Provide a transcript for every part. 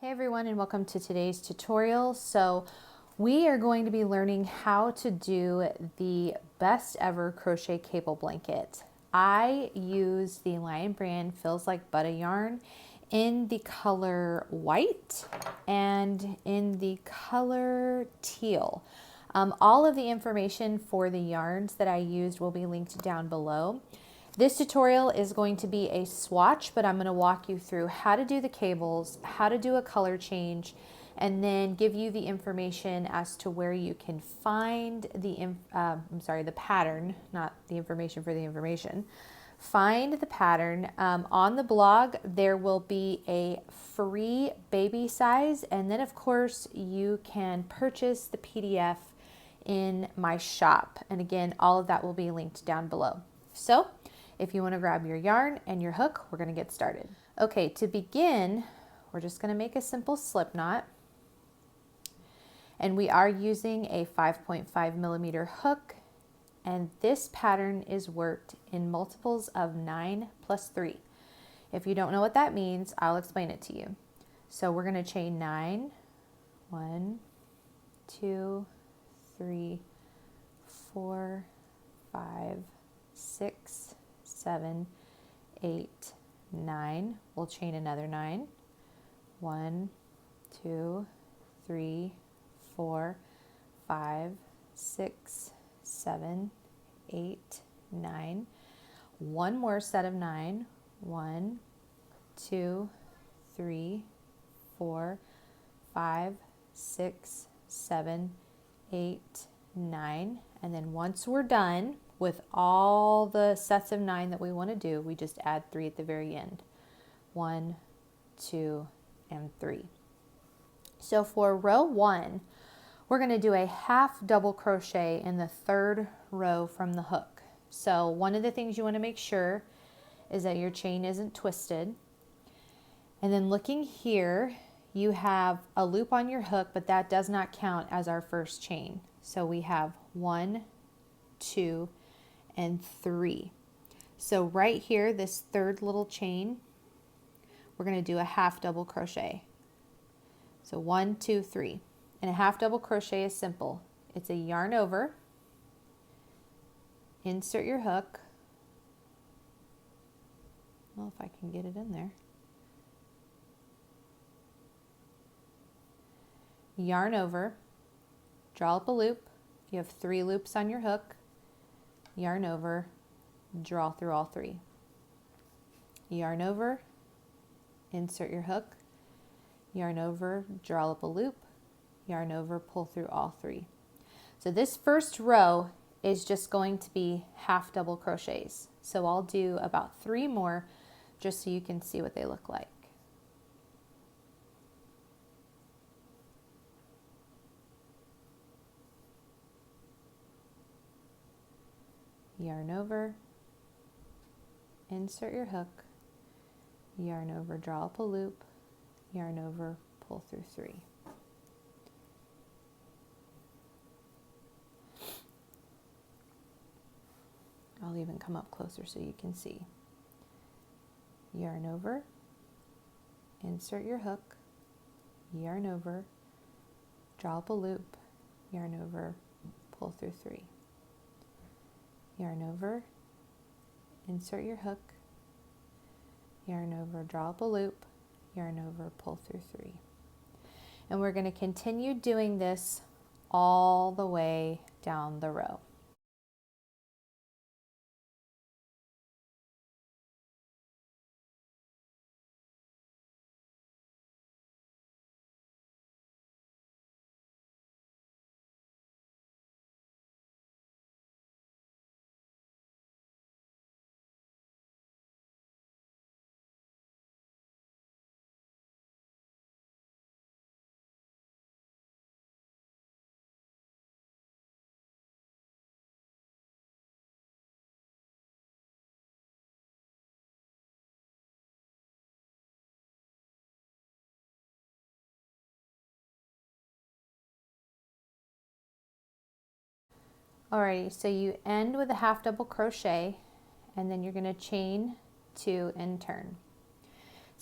Hey everyone, and welcome to today's tutorial. So we are going to be learning how to do the best ever crochet cable blanket. I use the Lion Brand Feels Like Butter yarn in the color white and in the color teal. All of the information for the yarns that I used will be linked down below. This tutorial is going to be a swatch, but I'm going to walk you through how to do the cables, how to do a color change, and then give you the information as to where you can find the pattern, not the information for the information. Find the pattern. On the blog, there will be a free baby size, and then of course you can purchase the PDF in my shop. And again, all of that will be linked down below. So if you want to grab your yarn and your hook, we're going to get started. Okay, to begin, we're just going to make a simple slip knot. And we are using a 5.5 millimeter hook. And this pattern is worked in multiples of 9 plus 3. If you don't know what that means, I'll explain it to you. So we're going to chain 9, 1, 2, 3, 4, 5, 6, 7, 8, 9. We'll chain another 9. 1, 2, 3, 4, 5, 6, 7, 8, 9. One more set of 9. 1, 2, 3, 4, 5, 6, 7, 8, 9. And then once we're done with all the sets of 9 that we want to do, we just add 3 at the very end. 1, 2, and 3. So for row 1, we're going to do a half double crochet in the third row from the hook. So one of the things you want to make sure is that your chain isn't twisted. And then looking here, you have a loop on your hook, but that does not count as our first chain. So we have 1, 2, and 3. So right here, this third little chain, we're going to do a half double crochet. So 1, 2, 3. And a half double crochet is simple. It's a yarn over, insert your hook. Well, if I can get it in there. Yarn over, draw up a loop. You have 3 loops on your hook. Yarn over, draw through all 3. Yarn over, insert your hook. Yarn over, draw up a loop. Yarn over, pull through all 3. So this first row is just going to be half double crochets. So I'll do about 3 more just so you can see what they look like. Yarn over, insert your hook, yarn over, draw up a loop, yarn over, pull through 3. I'll even come up closer so you can see. Yarn over, insert your hook, yarn over, draw up a loop, yarn over, pull through 3. Yarn over, insert your hook, yarn over, draw up a loop, yarn over, pull through 3. And we're going to continue doing this all the way down the row. Alrighty, so you end with a half double crochet and then you're going to chain 2 and turn.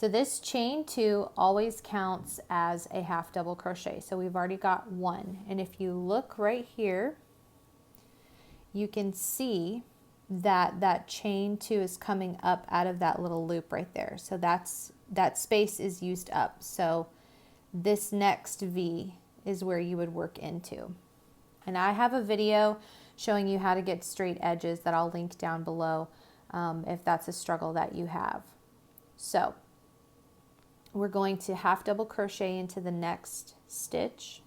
So this chain 2 always counts as a half double crochet. So we've already got 1. And if you look right here, you can see that that chain 2 is coming up out of that little loop right there. So that space is used up. So this next V is where you would work into. And I have a video showing you how to get straight edges that I'll link down below if that's a struggle that you have. So we're going to half double crochet into the next stitch.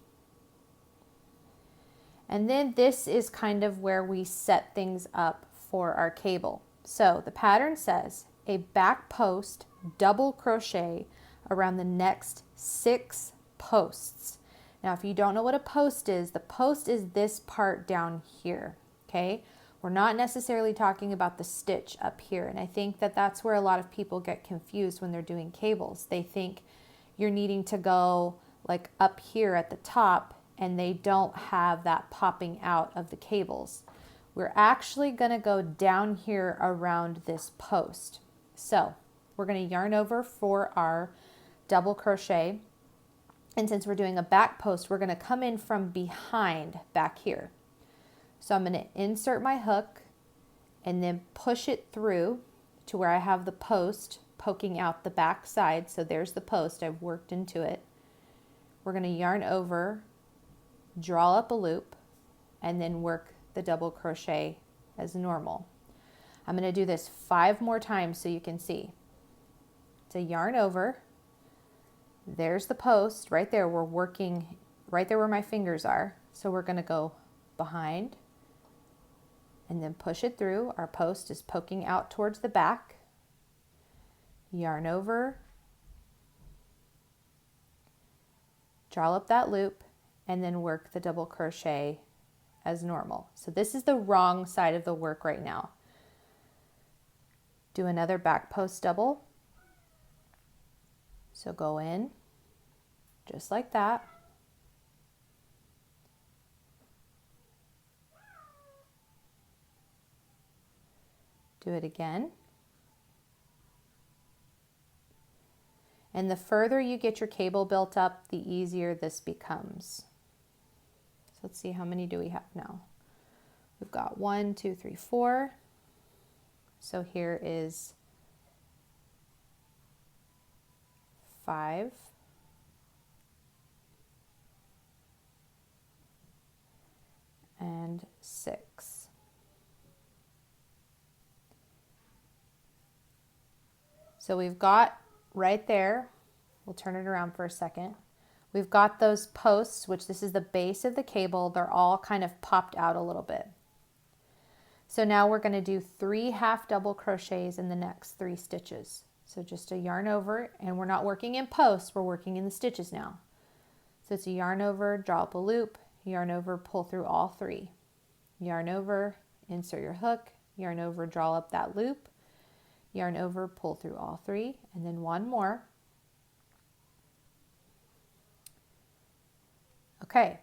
And then this is kind of where we set things up for our cable. So the pattern says a back post double crochet around the next 6 posts. Now, if you don't know what a post is, the post is this part down here, okay? We're not necessarily talking about the stitch up here. And I think that that's where a lot of people get confused when they're doing cables. They think you're needing to go like up here at the top, and they don't have that popping out of the cables. We're actually gonna go down here around this post. So we're gonna yarn over for our double crochet. And since we're doing a back post, we're gonna come in from behind back here. So I'm gonna insert my hook and then push it through to where I have the post poking out the back side. So there's the post, I've worked into it. We're gonna yarn over, draw up a loop, and then work the double crochet as normal. I'm gonna do this 5 more times so you can see. So yarn over, there's the post right there. We're working right there where my fingers are. So we're gonna go behind and then push it through. Our post is poking out towards the back. Yarn over, draw up that loop, and then work the double crochet as normal. So this is the wrong side of the work right now. Do another back post double. So go in just like that. Do it again. And the further you get your cable built up, the easier this becomes. So let's see, how many do we have now? We've got 1, 2, 3, 4. So here is 5. And 6. So we've got right there, we'll turn it around for a second. We've got those posts, which this is the base of the cable. They're all kind of popped out a little bit. So now we're going to do 3 half double crochets in the next 3 stitches. So just a yarn over, and we're not working in posts, we're working in the stitches now. So it's a yarn over, draw up a loop, yarn over, pull through all 3. Yarn over, insert your hook, yarn over, draw up that loop, yarn over, pull through all 3, and then 1 more. Okay,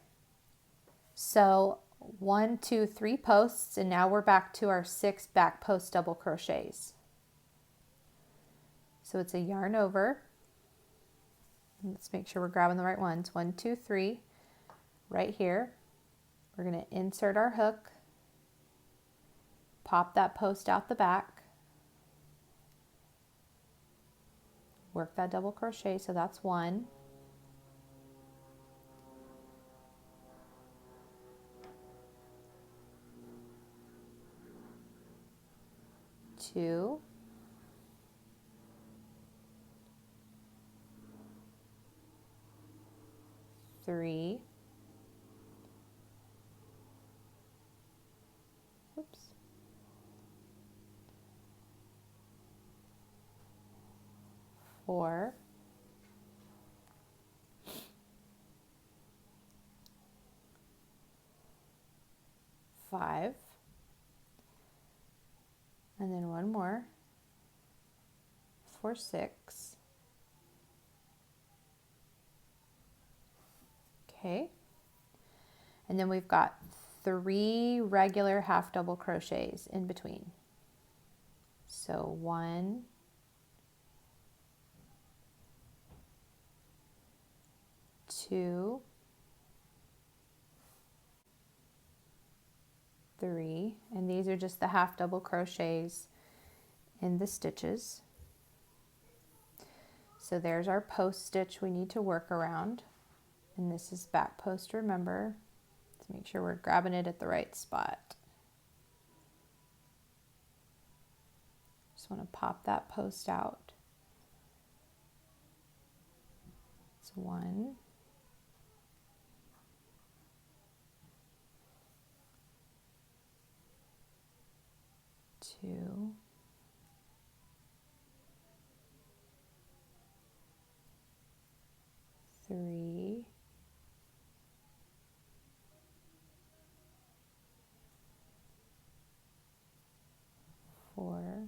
so 1, 2, 3 posts, and now we're back to our 6 back post double crochets. So it's a yarn over. Let's make sure we're grabbing the right ones. 1, 2, 3, right here. We're going to insert our hook, pop that post out the back, work that double crochet, so that's 1. 2. 3. Oops. 4. 5. And then 1 more for 6. Okay. And then we've got 3 regular half double crochets in between. So 1, 2, 3, and these are just the half double crochets in the stitches. So there's our post stitch we need to work around, and this is back post, remember, to make sure we're grabbing it at the right spot. Just want to pop that post out. It's 1, 2, 3, 4,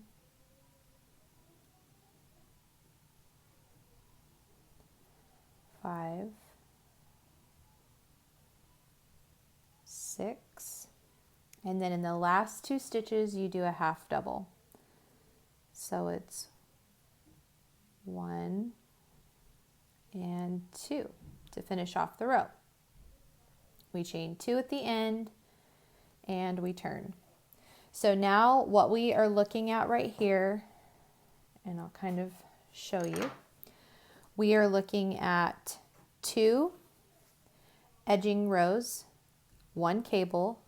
5, 6, and then in the last 2 stitches you do a half double. So it's 1 and 2 to finish off the row. We chain 2 at the end and we turn. So now what we are looking at right here, and I'll kind of show you, we are looking at 2 edging rows, 1 cable,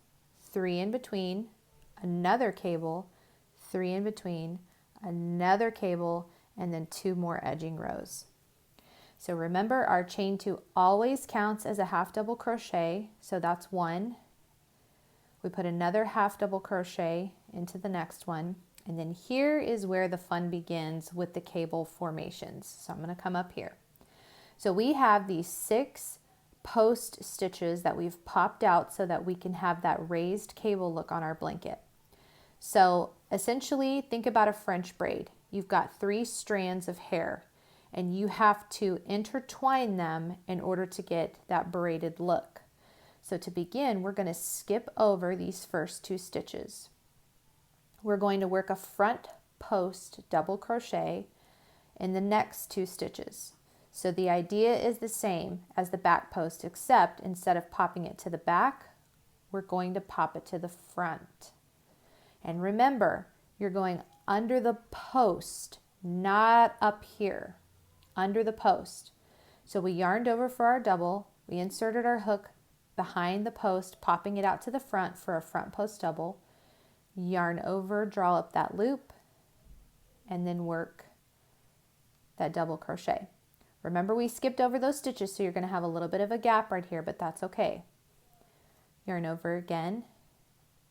3 in between, another cable, 3 in between, another cable, and then 2 more edging rows. So remember, our chain 2 always counts as a half double crochet, so that's 1. We put another half double crochet into the next one, and then here is where the fun begins with the cable formations. So I'm going to come up here. So we have these 6 post stitches that we've popped out so that we can have that raised cable look on our blanket. So essentially, think about a French braid. You've got 3 strands of hair, and you have to intertwine them in order to get that braided look. So to begin, we're going to skip over these first 2 stitches. We're going to work a front post double crochet in the next 2 stitches. So the idea is the same as the back post, except instead of popping it to the back, we're going to pop it to the front. And remember, you're going under the post, not up here, under the post. So we yarned over for our double, we inserted our hook behind the post, popping it out to the front for a front post double, yarn over, draw up that loop, and then work that double crochet. Remember, we skipped over those stitches, so you're going to have a little bit of a gap right here, but that's okay. Yarn over again,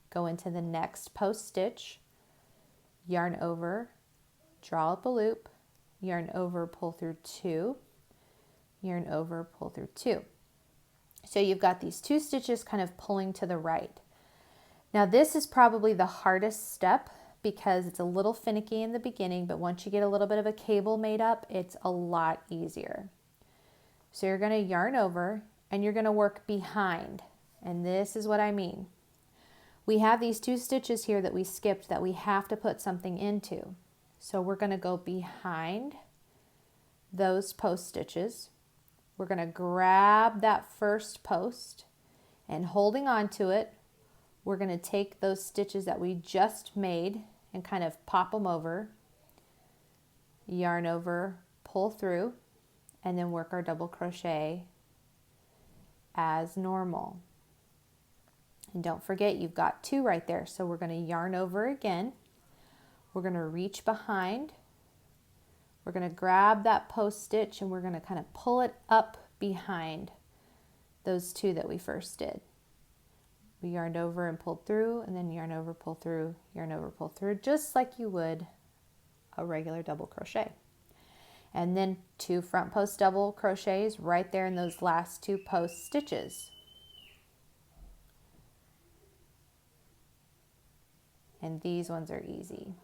go into the next post stitch, yarn over, draw up a loop, yarn over, pull through 2, yarn over, pull through 2. So you've got these 2 stitches kind of pulling to the right. Now this is probably the hardest step because it's a little finicky in the beginning, but once you get a little bit of a cable made up, it's a lot easier. So you're going to yarn over and you're going to work behind. And this is what I mean. We have these 2 stitches here that we skipped that we have to put something into. So we're going to go behind those post stitches. We're going to grab that first post and holding on to it, we're going to take those stitches that we just made and kind of pop them over, yarn over, pull through, and then work our double crochet as normal. And don't forget, you've got 2 right there. So we're going to yarn over again. We're going to reach behind. We're going to grab that post stitch and we're going to kind of pull it up behind those 2 that we first did. We yarned over and pulled through, and then yarn over, pull through, yarn over, pull through, just like you would a regular double crochet. And then 2 front post double crochets right there in those last 2 post stitches. And these ones are easy.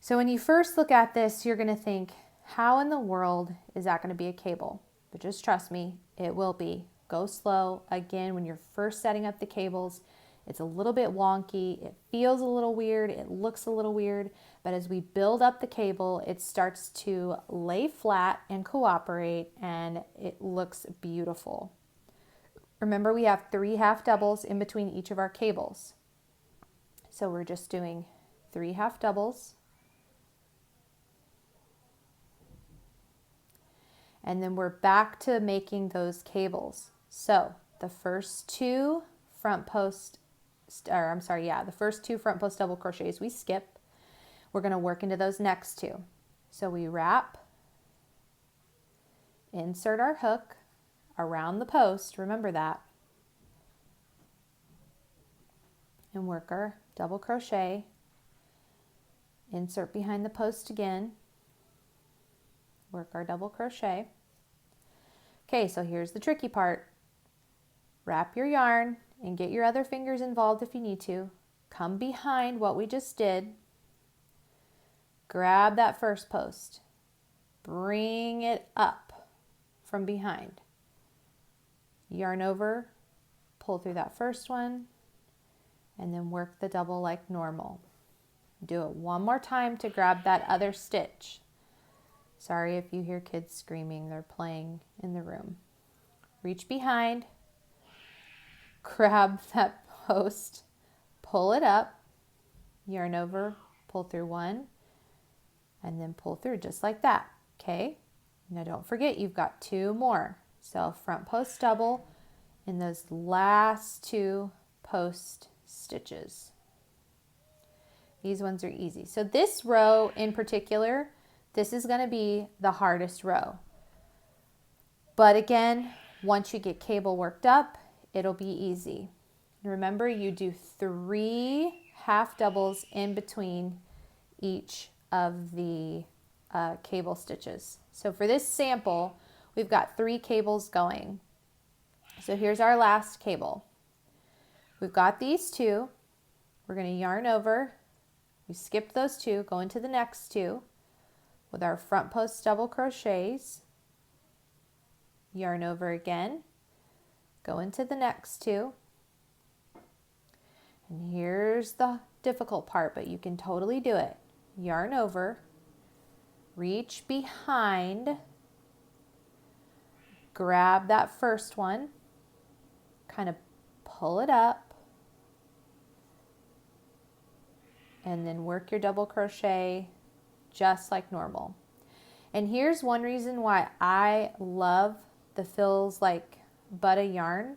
So when you first look at this, you're going to think, how in the world is that going to be a cable? But just trust me, it will be. Go slow. Again, when you're first setting up the cables, It's a little bit wonky. It feels a little weird. It looks a little weird. But as we build up the cable, it starts to lay flat and cooperate, and it looks beautiful. Remember, we have 3 half doubles in between each of our cables. So we're just doing 3 half doubles. And then we're back to making those cables. So the first 2 front post, the first 2 front post double crochets we skip, we're going to work into those next 2. So we wrap, insert our hook around the post, remember that, and work our double crochet, insert behind the post again, work our double crochet. Okay, so here's the tricky part. Wrap your yarn and get your other fingers involved if you need to. Come behind what we just did. Grab that first post. Bring it up from behind. Yarn over, pull through that first one, and then work the double like normal. Do it one more time to grab that other stitch. Sorry if you hear kids screaming, they're playing in the room. Reach behind, grab that post, pull it up, yarn over, pull through one, and then pull through just like that, okay? Now don't forget, you've got 2 more. So front post double in those last 2 post stitches. These ones are easy. So this row in particular, this is going to be the hardest row. But again, once you get cable worked up, it'll be easy. Remember, you do 3 half doubles in between each of the cable stitches. So for this sample, we've got 3 cables going. So here's our last cable. We've got these 2. We're going to yarn over. We skipped those 2, go into the next 2 with our front post double crochets. Yarn over again. Go into the next 2. And here's the difficult part, but you can totally do it. Yarn over. Reach behind. Grab that first one. Kind of pull it up. And then work your double crochet just like normal. And here's one reason why I love the Feels Like Butter yarn.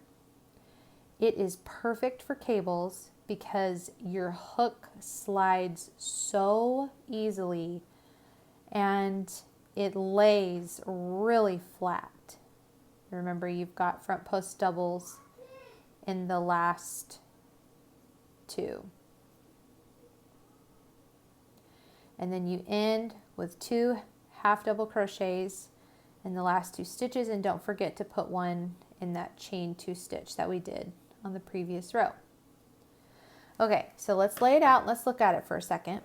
It is perfect for cables because your hook slides so easily and it lays really flat. Remember, you've got front post doubles in the last 2. And then you end with 2 half double crochets in the last 2 stitches, and don't forget to put one in that chain 2 stitch that we did on the previous row. Okay, so let's lay it out. Let's look at it for a second.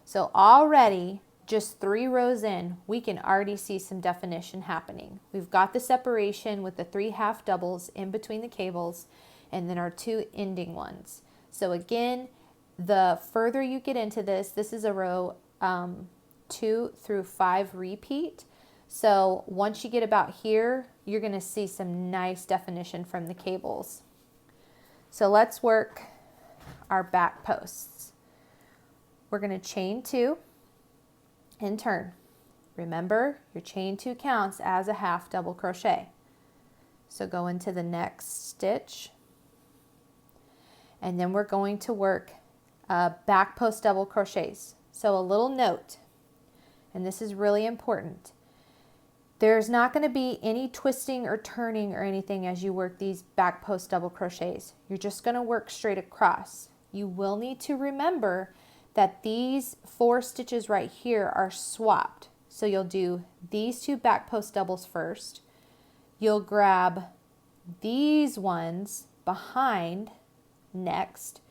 So already, just 3 rows in, we can already see some definition happening. We've got the separation with the 3 half doubles in between the cables, and then our 2 ending ones. So again, the further you get into this, this is a row 2 through 5 repeat. So once you get about here, you're going to see some nice definition from the cables. So let's work our back posts. We're going to chain 2 and turn. Remember, your chain 2 counts as a half double crochet. So go into the next stitch, and then we're going to work back post double crochets. So a little note, and this is really important. There's not going to be any twisting or turning or anything as you work these back post double crochets. You're just going to work straight across. You will need to remember that these 4 stitches right here are swapped. So you'll do these 2 back post doubles first. You'll grab these ones behind next,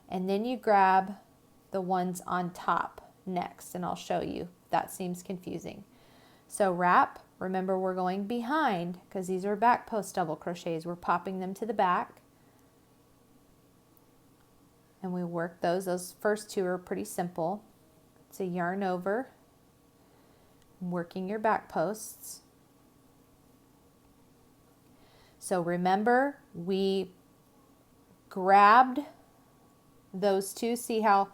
and then you grab the ones on top next, and I'll show you if that seems confusing. So wrap, remember we're going behind because these are back post double crochets. We're popping them to the back. and we work those. Those first two are pretty simple. It's a yarn over, working your back posts. So remember, we grabbed those two. See how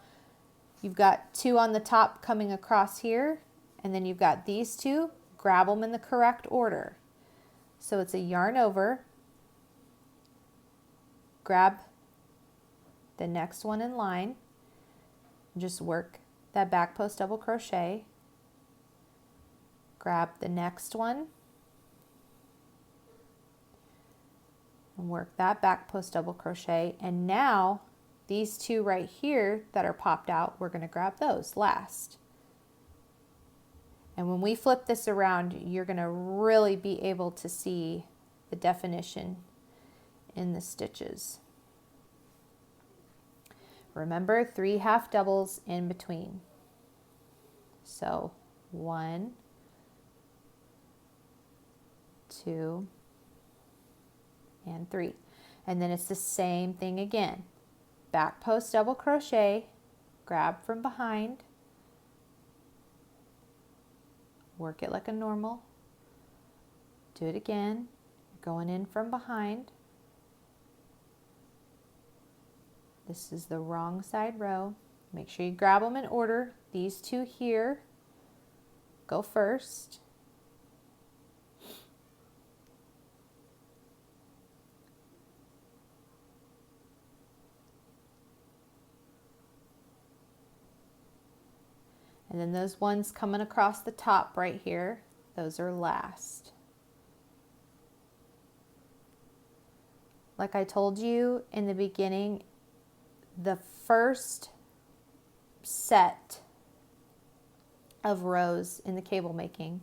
you've got two on the top coming across here, and then you've got these two. Grab them in the correct order. So it's a yarn over, grab the next one in line, just work that back post double crochet, grab the next one, and work that back post double crochet. And now these two right here that are popped out, we're going to grab those last. And when we flip this around, you're going to really be able to see the definition in the stitches. Remember, 3 half doubles in between. So 1, 2, and 3. And then it's the same thing again. Back post double crochet, grab from behind, work it like a normal, do it again, going in from behind. This is the wrong side row. Make sure you grab them in order. These two here go first. And then those ones coming across the top right here, those are last. Like I told you in the beginning, the first set of rows in the cable making,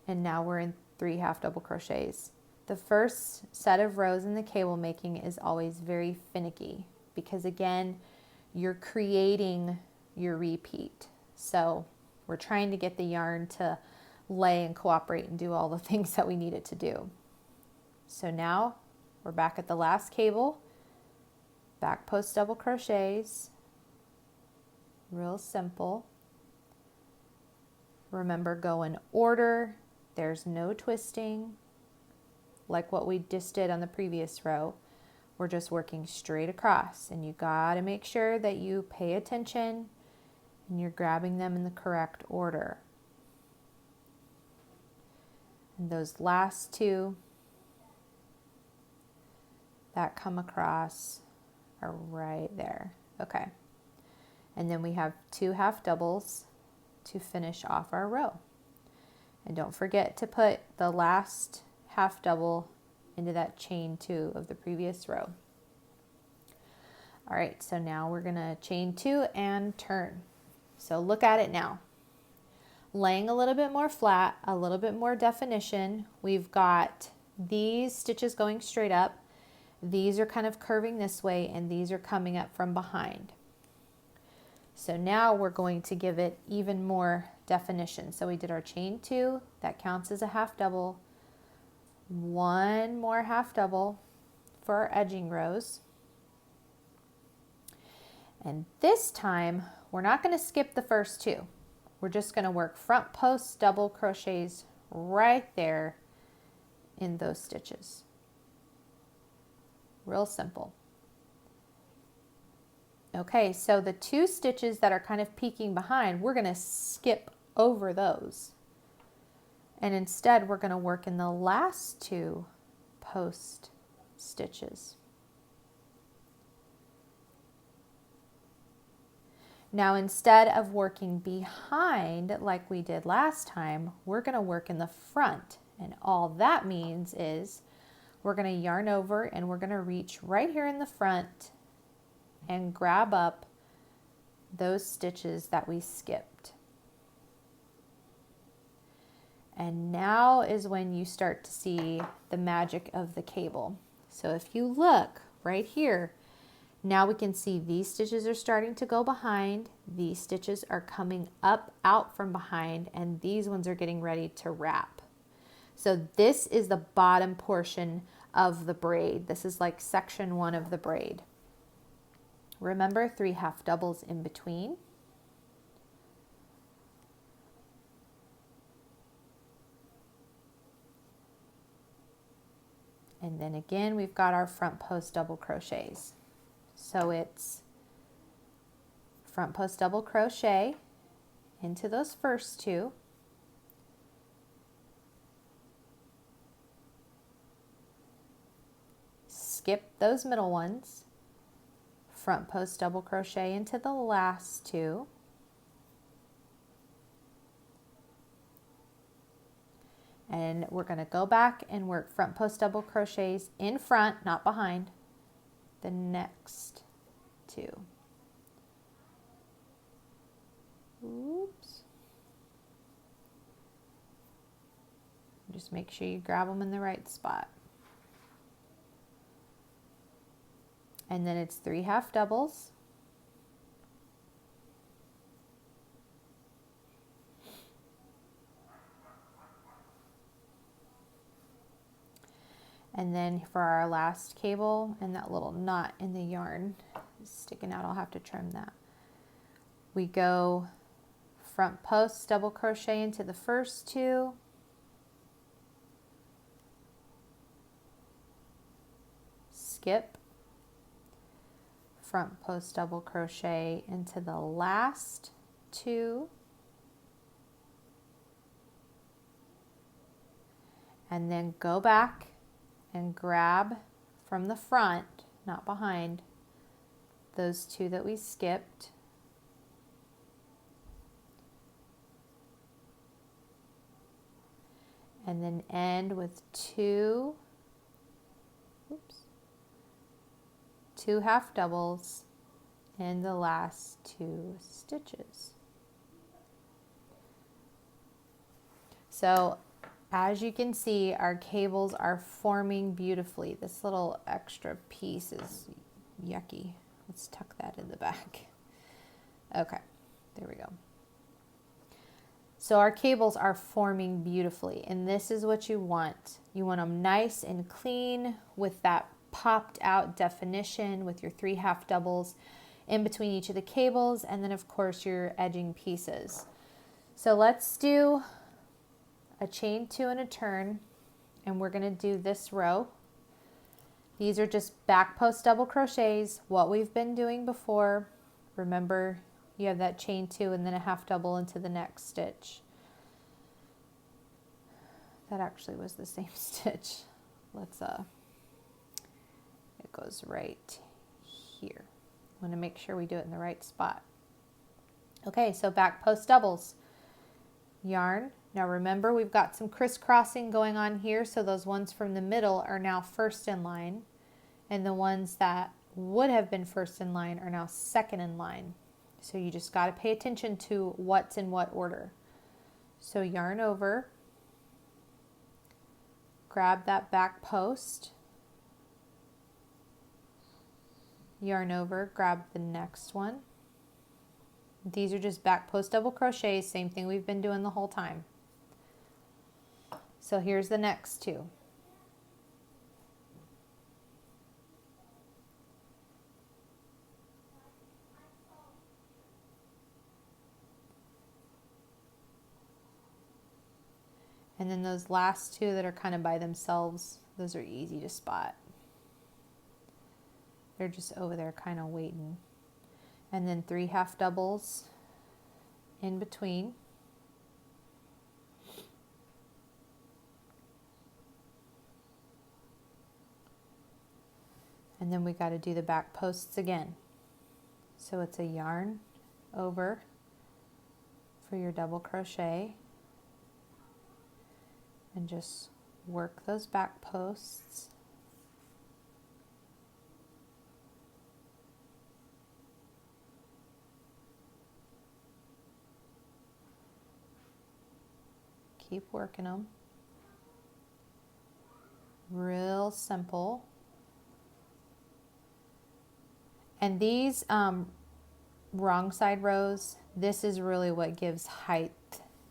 and now we're in 3 half double crochets. The first set of rows in the cable making is always very finicky because again, you're creating your repeat. So we're trying to get the yarn to lay and cooperate and do all the things that we need it to do. So now we're back at the last cable, back post double crochets, real simple. Remember, go in order. There's no twisting like what we just did on the previous row. We're just working straight across, and you got to make sure that you pay attention and you're grabbing them in the correct order. And those last two that come across are right there. Okay. And then we have 2 half doubles to finish off our row. And don't forget to put the last half double into that chain 2 of the previous row. All right, so now we're gonna chain 2 and turn. So look at it now. Laying a little bit more flat, a little bit more definition. We've got these stitches going straight up. These are kind of curving this way, and these are coming up from behind. So now we're going to give it even more definition. So we did our chain 2, that counts as a half double. 1 more half double for our edging rows. And this time, we're not going to skip the first 2. We're just going to work front post double crochets right there in those stitches. Real simple. Okay, so the 2 stitches that are kind of peeking behind, we're going to skip over those. And instead, we're going to work in the last 2 post stitches. Now, instead of working behind like we did last time, we're going to work in the front. And all that means is we're going to yarn over and we're going to reach right here in the front and grab up those stitches that we skipped. And now is when you start to see the magic of the cable. So if you look right here, now we can see these stitches are starting to go behind, these stitches are coming up out from behind, and these ones are getting ready to wrap. So this is the bottom portion of the braid. This is like section 1 of the braid. Remember, 3 half doubles in between. And then again, we've got our front post double crochets. So it's front post double crochet into those first two. Skip those middle ones. Front post double crochet into the last two. And we're going to go back and work front post double crochets in front, not behind, the next two. Oops. Just make sure you grab them in the right spot. And then it's 3 half doubles. And then for our last cable, and that little knot in the yarn is sticking out, I'll have to trim that. We go front post double crochet into the first two. Skip. Front post double crochet into the last two. And then go back and grab from the front, not behind, those two that we skipped. And then end with two half doubles in the last two stitches. So as you can see, our cables are forming beautifully. This little extra piece is yucky. Let's tuck that in the back. Okay, there we go. So our cables are forming beautifully, and this is what you want. You want them nice and clean with that popped out definition with your 3 half doubles in between each of the cables, and then of course your edging pieces. So let's do a chain 2 and a turn, and we're going to do this row. These are just back post double crochets, what we've been doing before. Remember, you have that chain 2 and then a half double into the next stitch. That actually was the same stitch. Let's it goes right here. I want to make sure we do it in the right spot. Okay, so back post doubles. Yarn. Now remember, we've got some crisscrossing going on here, so those ones from the middle are now first in line, and the ones that would have been first in line are now second in line. So you just got to pay attention to what's in what order. So yarn over, grab that back post, yarn over, grab the next one. These are just back post double crochets, same thing we've been doing the whole time. So here's the next two. And then those last two that are kind of by themselves, those are easy to spot. They're just over there kind of waiting. And then 3 half doubles in between. And then we got to do the back posts again. So it's a yarn over for your double crochet and just work those back posts. Keep working them. Real simple. And these wrong side rows, this is really what gives height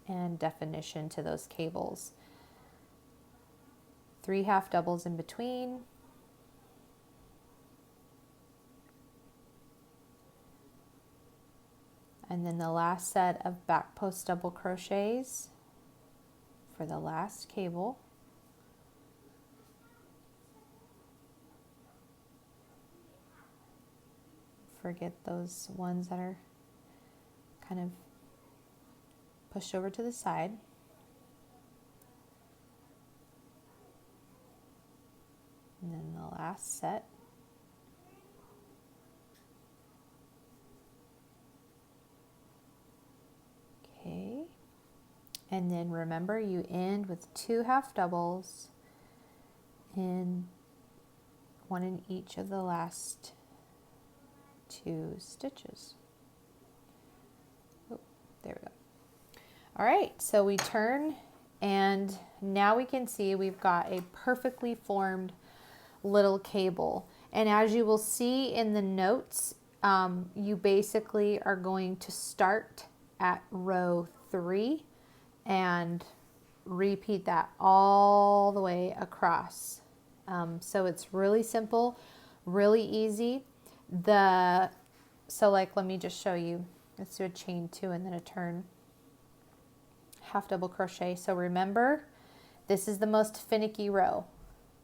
and definition to those cables. 3 half doubles in between. And then the last set of back post double crochets for the last cable. Forget those ones that are kind of pushed over to the side. And then the last set. Okay. And then remember, you end with 2 half doubles in one in each of the last 2 stitches. Oh, there we go. All right, so we turn, and now we can see we've got a perfectly formed little cable. And as you will see in the notes, you basically are going to start at row 3 and repeat that all the way across. So it's really simple, really easy. So like, let me just show you. Let's do a chain 2 and then a turn. Half double crochet. So remember, this is the most finicky row.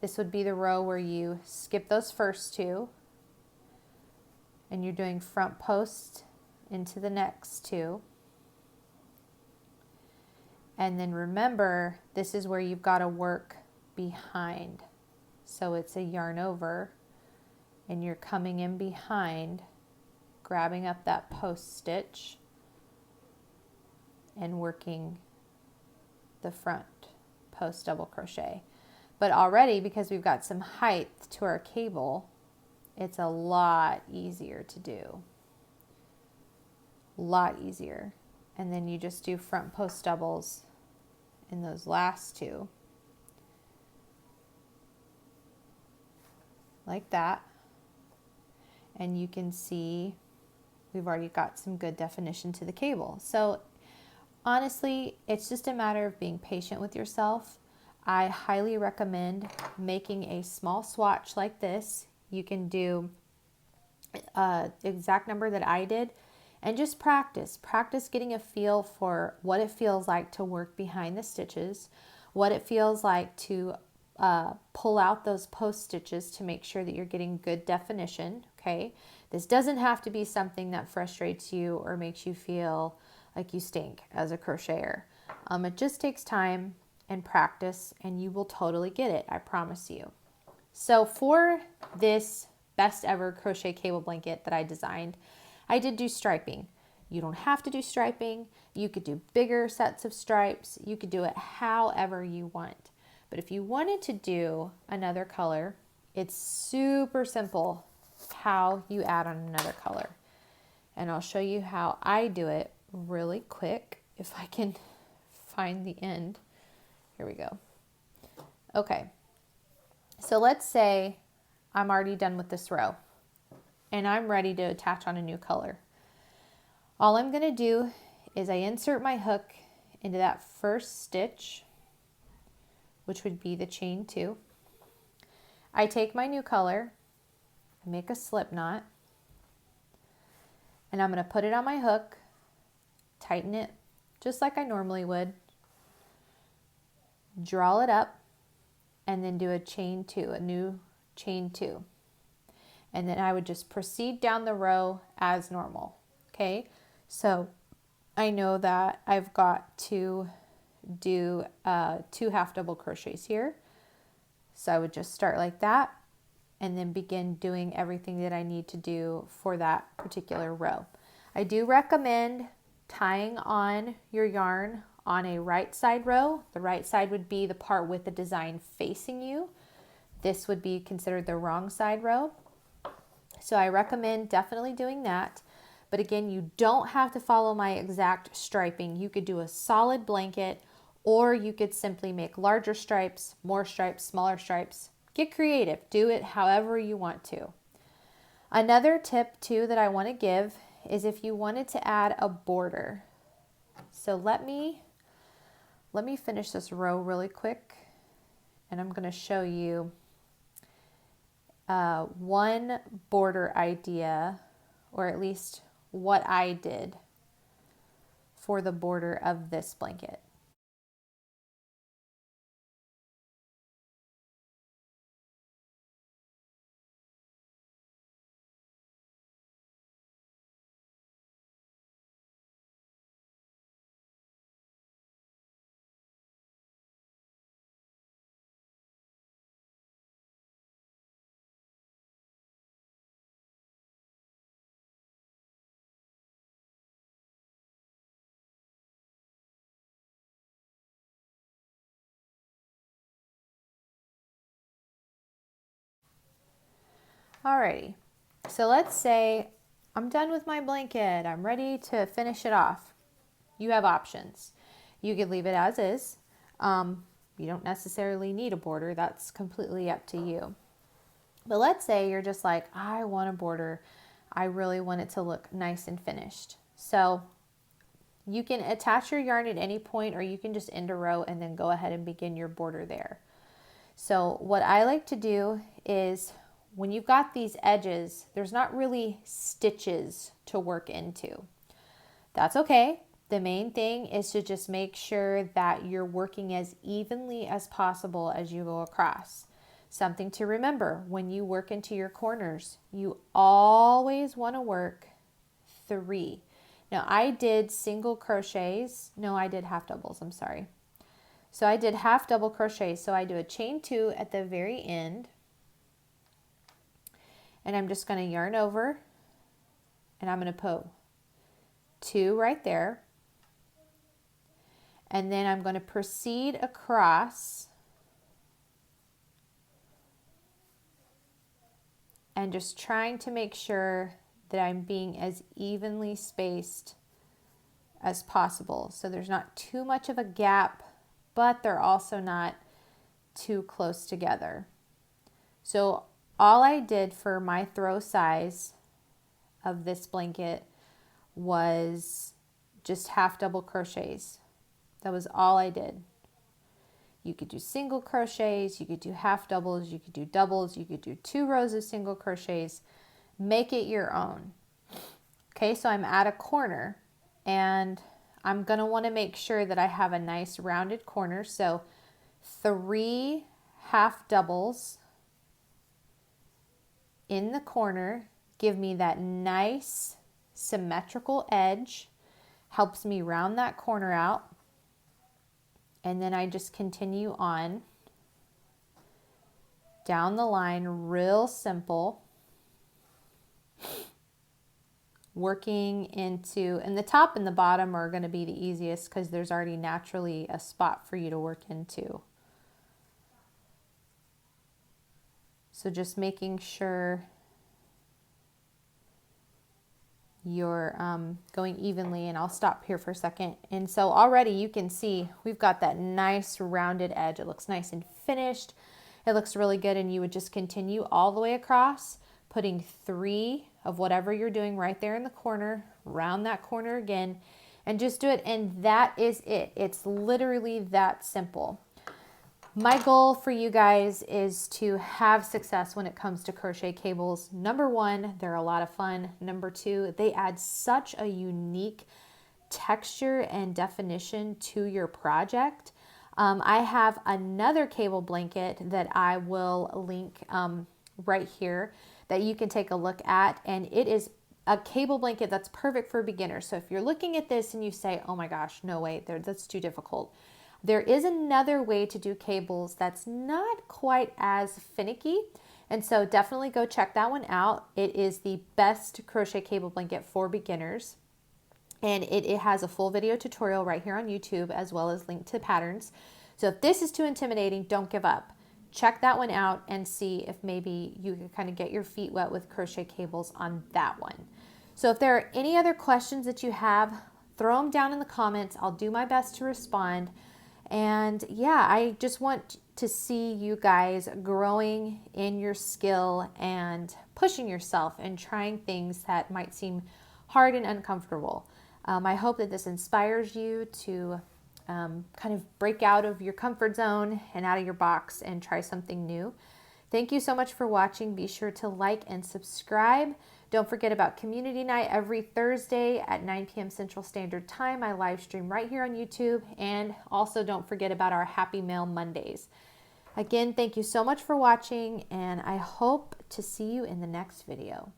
This would be the row where you skip those first 2 and you're doing front post into the next 2. And then remember, this is where you've got to work behind. So it's a yarn over and you're coming in behind, grabbing up that post stitch and working the front post double crochet. But already, because we've got some height to our cable, it's a lot easier to do. A lot easier. And then you just do front post doubles in those last 2. Like that. And you can see we've already got some good definition to the cable. So honestly, it's just a matter of being patient with yourself. I highly recommend making a small swatch like this. You can do the exact number that I did and just practice. Practice getting a feel for what it feels like to work behind the stitches, what it feels like to pull out those post stitches to make sure that you're getting good definition, okay? This doesn't have to be something that frustrates you or makes you feel like you stink as a crocheter. It just takes time and practice and you will totally get it, I promise you. So for this best ever crochet cable blanket that I designed, I did do striping. You don't have to do striping. You could do bigger sets of stripes. You could do it however you want. But if you wanted to do another color, it's super simple how you add on another color. And I'll show you how I do it really quick if I can find the end. Here we go. Okay, so let's say I'm already done with this row and I'm ready to attach on a new color. All I'm going to do is I insert my hook into that first stitch, which would be the chain 2. I take my new color, I make a slip knot, and I'm going to put it on my hook, tighten it just like I normally would, draw it up, and then do a chain 2, a new chain 2. And then I would just proceed down the row as normal. Okay, so I know that I've got to do 2 half double crochets here. So I would just start like that and then begin doing everything that I need to do for that particular row. I do recommend tying on your yarn on a right side row. The right side would be the part with the design facing you. This would be considered the wrong side row. So I recommend definitely doing that. But again, you don't have to follow my exact striping. You could do a solid blanket, or you could simply make larger stripes, more stripes, smaller stripes. Get creative. Do it however you want to. Another tip too that I want to give is if you wanted to add a border. So let me finish this row really quick, and I'm going to show you one border idea, or at least what I did for the border of this blanket. Alrighty, so let's say I'm done with my blanket. I'm ready to finish it off. You have options. You could leave it as is. You don't necessarily need a border. That's completely up to you. But let's say you're just like, I want a border. I really want it to look nice and finished. So you can attach your yarn at any point, or you can just end a row and then go ahead and begin your border there. So what I like to do is, when you've got these edges, there's not really stitches to work into. That's okay. The main thing is to just make sure that you're working as evenly as possible as you go across. Something to remember, when you work into your corners, you always want to work 3. Now I did single crochets. No, I did half doubles. I'm sorry. So I did half double crochets. So I do a chain 2 at the very end. And I'm just going to yarn over, and I'm going to put 2 right there. And then I'm going to proceed across and just trying to make sure that I'm being as evenly spaced as possible. So there's not too much of a gap, but they're also not too close together. So all I did for my throw size of this blanket was just half double crochets. That was all I did. You could do single crochets, you could do half doubles, you could do doubles, you could do 2 rows of single crochets. Make it your own. Okay, so I'm at a corner, and I'm going to want to make sure that I have a nice rounded corner. So 3 half doubles in the corner give me that nice symmetrical edge, helps me round that corner out. And then I just continue on down the line, real simple, working into, and the top and the bottom are going to be the easiest because there's already naturally a spot for you to work into. So just making sure you're going evenly, and I'll stop here for a second. And so already you can see we've got that nice rounded edge. It looks nice and finished. It looks really good, and you would just continue all the way across, putting 3 of whatever you're doing right there in the corner, round that corner again, and just do it. And that is it. It's literally that simple. My goal for you guys is to have success when it comes to crochet cables. Number 1, they're a lot of fun. Number 2, they add such a unique texture and definition to your project. I have another cable blanket that I will link right here that you can take a look at, and it is a cable blanket that's perfect for beginners. So if you're looking at this and you say, oh my gosh, no way, that's too difficult. There is another way to do cables that's not quite as finicky, and so definitely go check that one out. It is the best crochet cable blanket for beginners, and it has a full video tutorial right here on YouTube, as well as linked to patterns. So if this is too intimidating, don't give up. Check that one out and see if maybe you can kind of get your feet wet with crochet cables on that one. So if there are any other questions that you have, throw them down in the comments. I'll do my best to respond. And yeah, I just want to see you guys growing in your skill and pushing yourself and trying things that might seem hard and uncomfortable. I hope that this inspires you to kind of break out of your comfort zone and out of your box and try something new. Thank you so much for watching. Be sure to like and subscribe. Don't forget about community night every Thursday at 9 p.m. Central Standard Time. I live stream right here on YouTube. And also don't forget about our Happy Mail Mondays. Again, thank you so much for watching, and I hope to see you in the next video.